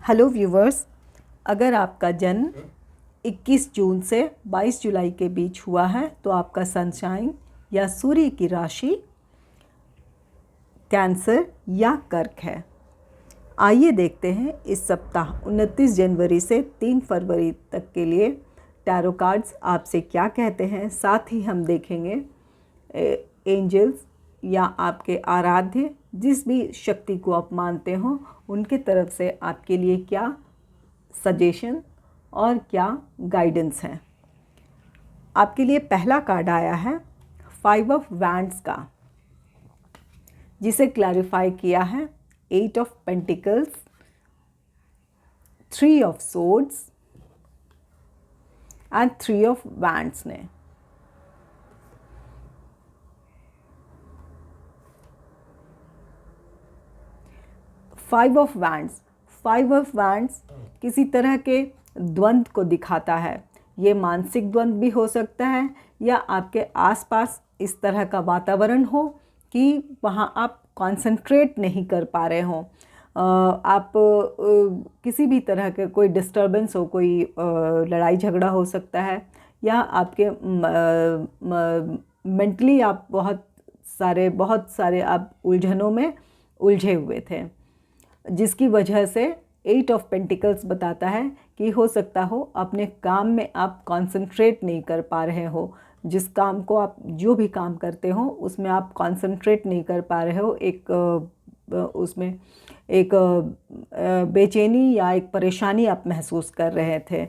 Hello viewers, अगर आपका जन्म 21 जून से 22 जुलाई के बीच हुआ है तो आपका सनशाइन या सूर्य की राशि कैंसर या कर्क है। आइए देखते हैं इस सप्ताह 29 जनवरी से 3 फरवरी तक के लिए टैरो कार्ड्स आपसे क्या कहते हैं। साथ ही हम देखेंगे एंजल्स या आपके आराध्य जिस भी शक्ति को आप मानते हो उनके तरफ से आपके लिए क्या सजेशन और क्या गाइडेंस है। आपके लिए पहला कार्ड आया है 5 ऑफ वैंड्स का, जिसे क्लैरिफाई किया है 8 of pentacles, 3 of swords and 3 of wands ने। फाइव ऑफ वैंड्स किसी तरह के द्वंद्व को दिखाता है। ये मानसिक द्वंद्व भी हो सकता है या आपके आसपास इस तरह का वातावरण हो कि वहाँ आप कंसंट्रेट नहीं कर पा रहे हो। आप किसी भी तरह के कोई डिस्टर्बेंस हो, कोई लड़ाई झगड़ा हो सकता है या आपके मेंटली आप बहुत सारे आप उलझनों में उलझे हुए थे, जिसकी वजह से 8 ऑफ पेंटिकल्स बताता है कि हो सकता हो अपने काम में आप कंसंट्रेट नहीं कर पा रहे हो। जिस काम को आप जो भी काम करते हो उसमें आप कंसंट्रेट नहीं कर पा रहे हो। उसमें एक बेचैनी या एक परेशानी आप महसूस कर रहे थे।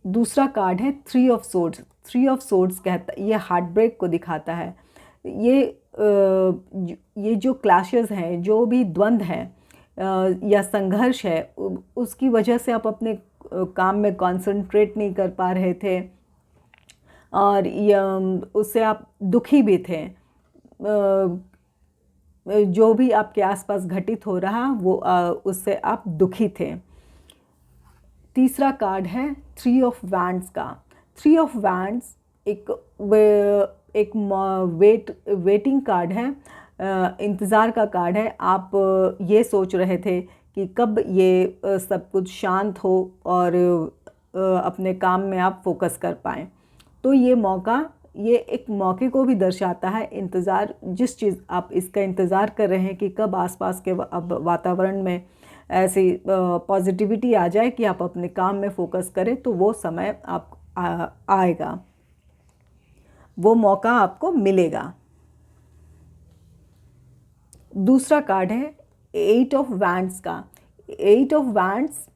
दूसरा कार्ड है 3 ऑफ सोर्ड्स। 3 ऑफ सोर्ड्स कहता, ये हार्ट ब्रेक को दिखाता है। ये जो क्लैशेस हैं, जो भी द्वंद्व हैं या संघर्ष है, उसकी वजह से आप अपने काम में कंसंट्रेट नहीं कर पा रहे थे और उससे आप दुखी भी थे। जो भी आपके आसपास घटित हो रहा वो उससे आप दुखी थे। तीसरा कार्ड है 3 ऑफ वैंड्स का। 3 ऑफ वैंड्स एक वेटिंग कार्ड है, इंतज़ार का कार्ड है। आप ये सोच रहे थे कि कब ये सब कुछ शांत हो और अपने काम में आप फोकस कर पाएँ। तो ये एक मौके को भी दर्शाता है। इंतज़ार, जिस चीज़ आप इसका इंतज़ार कर रहे हैं कि कब आसपास के अब वातावरण में ऐसी पॉजिटिविटी आ जाए कि आप अपने काम में फोकस करें, तो वो समय आप आएगा, वो मौका आपको मिलेगा। दूसरा कार्ड है 8 ऑफ वैंड्स का। 8 ऑफ वैंड्स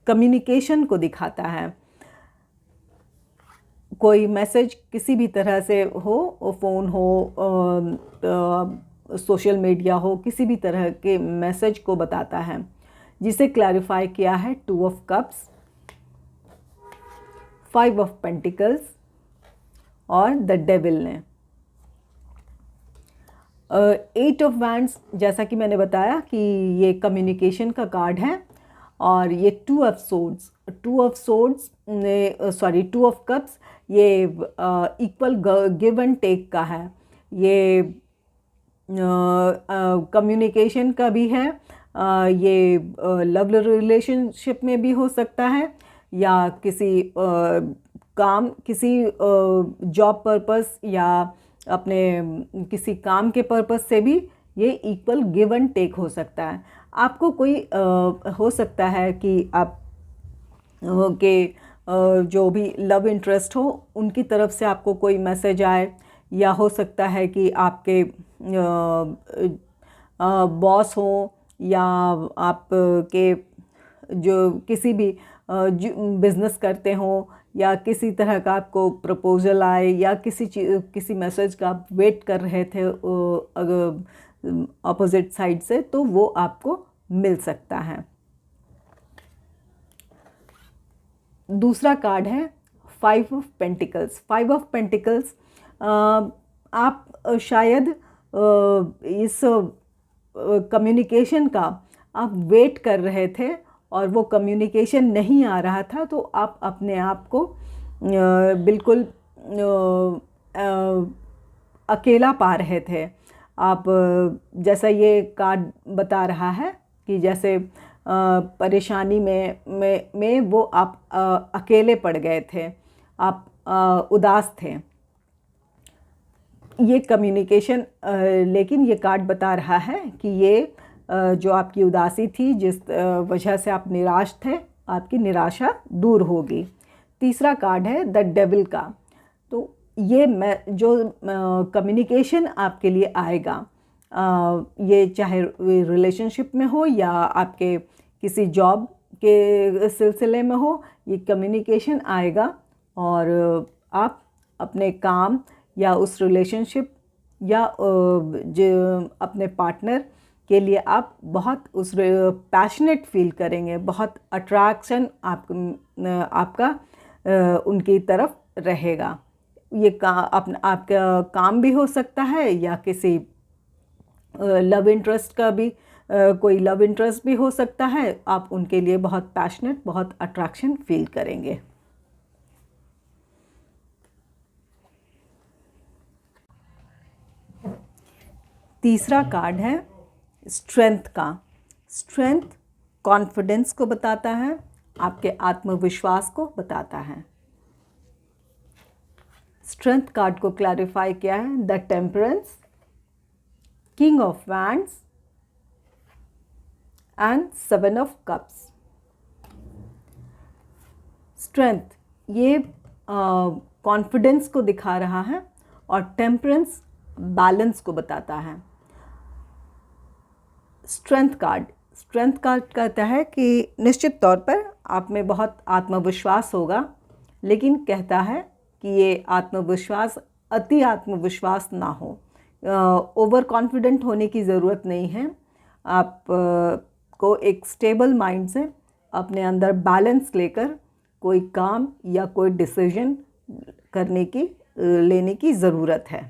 कम्युनिकेशन को दिखाता है। कोई मैसेज किसी भी तरह से हो, फ़ोन हो, सोशल मीडिया हो, किसी भी तरह के मैसेज को बताता है, जिसे क्लैरिफाई किया है 2 ऑफ कप्स, 5 ऑफ पेंटिकल्स और द डेविल ने। 8 ऑफ वैंड्स, जैसा कि मैंने बताया कि ये कम्युनिकेशन का कार्ड है। और ये 2 ऑफ कप्स ये इक्वल गिव एंड टेक का है। ये कम्युनिकेशन का भी है। ये लव रिलेशनशिप में भी हो सकता है या किसी जॉब पर्पस या अपने किसी काम के पर्पस से भी ये इक्वल गिव एंड टेक हो सकता है। आपको कोई हो सकता है कि आप जो भी लव इंटरेस्ट हो उनकी तरफ से आपको कोई मैसेज आए, या हो सकता है कि आपके बॉस हो या आपके जो किसी भी बिज़नेस करते हो या किसी तरह का आपको प्रपोज़ल आए या किसी मैसेज का आप वेट कर रहे थे अपोजिट साइड से, तो वो आपको मिल सकता है। दूसरा कार्ड है 5 ऑफ पेंटिकल्स। 5 ऑफ पेंटिकल्स, आप शायद इस कम्युनिकेशन का आप वेट कर रहे थे और वो कम्युनिकेशन नहीं आ रहा था, तो आप अपने आप को बिल्कुल अकेला पा रहे थे। आप जैसा ये कार्ड बता रहा है कि जैसे परेशानी में वो आप अकेले पड़ गए थे, आप उदास थे। ये कम्युनिकेशन, लेकिन ये कार्ड बता रहा है कि ये जो आपकी उदासी थी, जिस वजह से आप निराश थे, आपकी निराशा दूर होगी। तीसरा कार्ड है द डेविल का। तो ये जो कम्युनिकेशन आपके लिए आएगा, ये चाहे रिलेशनशिप में हो या आपके किसी जॉब के सिलसिले में हो, ये कम्युनिकेशन आएगा और आप अपने काम या उस रिलेशनशिप या जो अपने पार्टनर के लिए आप बहुत उस पैशनेट फील करेंगे, बहुत अट्रैक्शन आपका उनकी तरफ रहेगा। ये आपका काम भी हो सकता है या किसी लव इंटरेस्ट का भी, कोई लव इंटरेस्ट भी हो सकता है। आप उनके लिए बहुत पैशनेट, बहुत अट्रैक्शन फील करेंगे। तीसरा कार्ड है स्ट्रेंथ का। स्ट्रेंथ कॉन्फिडेंस को बताता है, आपके आत्मविश्वास को बताता है। स्ट्रेंथ कार्ड को क्लैरिफाई किया है the temperance, king of wands and 7 of cups. Strength ये कॉन्फिडेंस को दिखा रहा है और टेम्परेंस बैलेंस को बताता है। स्ट्रेंथ कार्ड कहता है कि निश्चित तौर पर आप में बहुत आत्मविश्वास होगा, लेकिन कहता है कि ये आत्मविश्वास अति आत्मविश्वास ना हो। ओवर कॉन्फिडेंट होने की ज़रूरत नहीं है। आप को एक स्टेबल माइंड से अपने अंदर बैलेंस लेकर कोई काम या कोई डिसीजन लेने की ज़रूरत है।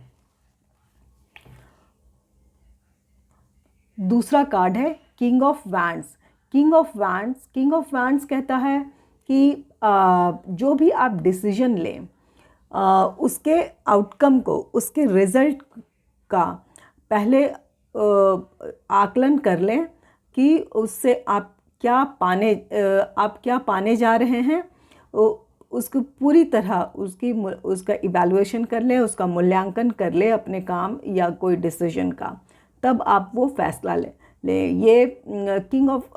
दूसरा कार्ड है king of wands. King of wands कहता है कि जो भी आप डिसीजन लें, उसके आउटकम को, उसके रिज़ल्ट का पहले आकलन कर लें कि उससे आप क्या पाने जा रहे हैं। उसको पूरी तरह उसका इवैल्यूएशन कर लें, उसका मूल्यांकन कर लें अपने काम या कोई डिसीजन का, तब आप वो फैसला लें। ये किंग ऑफ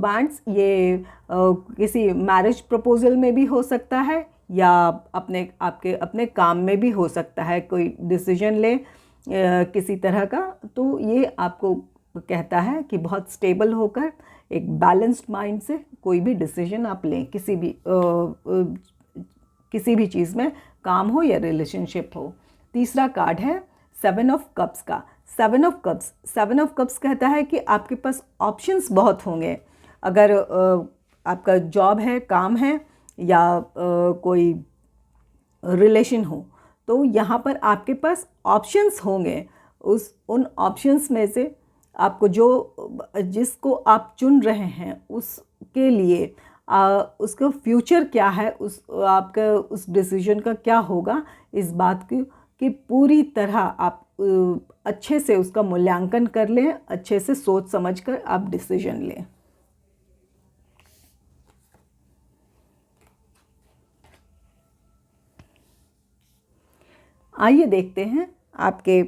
वैंड्स ये किसी मैरिज प्रपोजल में भी हो सकता है या आपके अपने काम में भी हो सकता है। कोई डिसीजन ले किसी तरह का, तो ये आपको कहता है कि बहुत स्टेबल होकर एक बैलेंस्ड माइंड से कोई भी डिसीजन आप लें, किसी भी चीज़ में, काम हो या रिलेशनशिप हो। तीसरा कार्ड है 7 ऑफ कप्स का। 7 ऑफ कप्स कहता है कि आपके पास ऑप्शंस बहुत होंगे। अगर आपका जॉब है, काम है या कोई रिलेशन हो, तो यहाँ पर आपके पास ऑप्शंस होंगे। उन ऑप्शंस में से आपको जिसको आप चुन रहे हैं, उसके लिए उसका फ्यूचर क्या है, आपका उस डिसीजन का क्या होगा, इस बात की पूरी तरह आप अच्छे से उसका मूल्यांकन कर लें, अच्छे से सोच समझकर आप डिसीजन लें। आइए देखते हैं आपके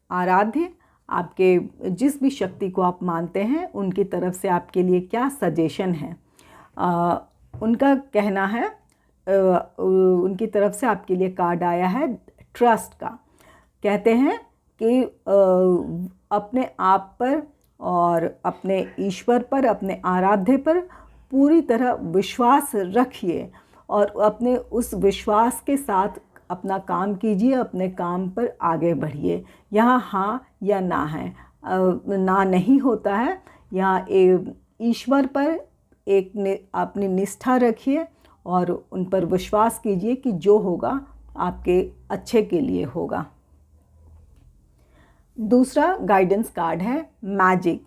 आराध्य, आपके जिस भी शक्ति को आप मानते हैं, उनकी तरफ से आपके लिए क्या सजेशन है। उनका कहना है, उनकी तरफ से आपके लिए कार्ड आया है ट्रस्ट का। कहते हैं कि अपने आप पर और अपने ईश्वर पर, अपने आराध्य पर पूरी तरह विश्वास रखिए और अपने उस विश्वास के साथ अपना काम कीजिए, अपने काम पर आगे बढ़िए। यहाँ हाँ या ना है, ना नहीं होता है। यहाँ ईश्वर पर अपनी निष्ठा रखिए और उन पर विश्वास कीजिए कि जो होगा आपके अच्छे के लिए होगा। दूसरा गाइडेंस कार्ड है magic.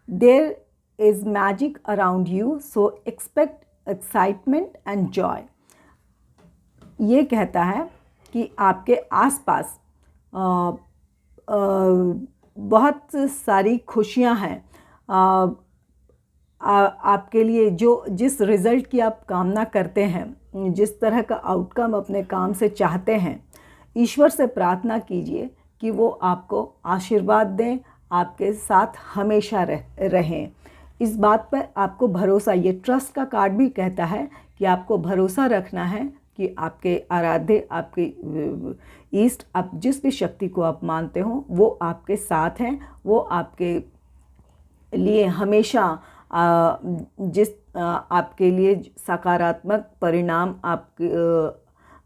There is magic around you, so expect excitement and joy. ये कहता है कि आपके आसपास बहुत सारी खुशियां हैं। आपके लिए जिस रिज़ल्ट की आप कामना करते हैं, जिस तरह का आउटकम अपने काम से चाहते हैं, ईश्वर से प्रार्थना कीजिए कि वो आपको आशीर्वाद दें, आपके साथ हमेशा रहें। इस बात पर आपको भरोसा, ये ट्रस्ट का कार्ड भी कहता है कि आपको भरोसा रखना है कि आपके आराध्य, आपके ईस्ट, आप जिस भी शक्ति को आप मानते हो वो आपके साथ हैं, वो आपके लिए हमेशा आपके लिए सकारात्मक परिणाम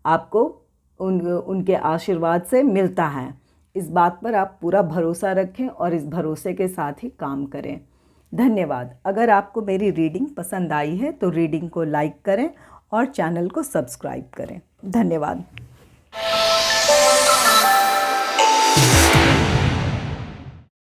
आपको उनके आशीर्वाद से मिलता है। इस बात पर आप पूरा भरोसा रखें और इस भरोसे के साथ ही काम करें। धन्यवाद। अगर आपको मेरी रीडिंग पसंद आई है तो रीडिंग को लाइक करें और चैनल को सब्सक्राइब करें। धन्यवाद।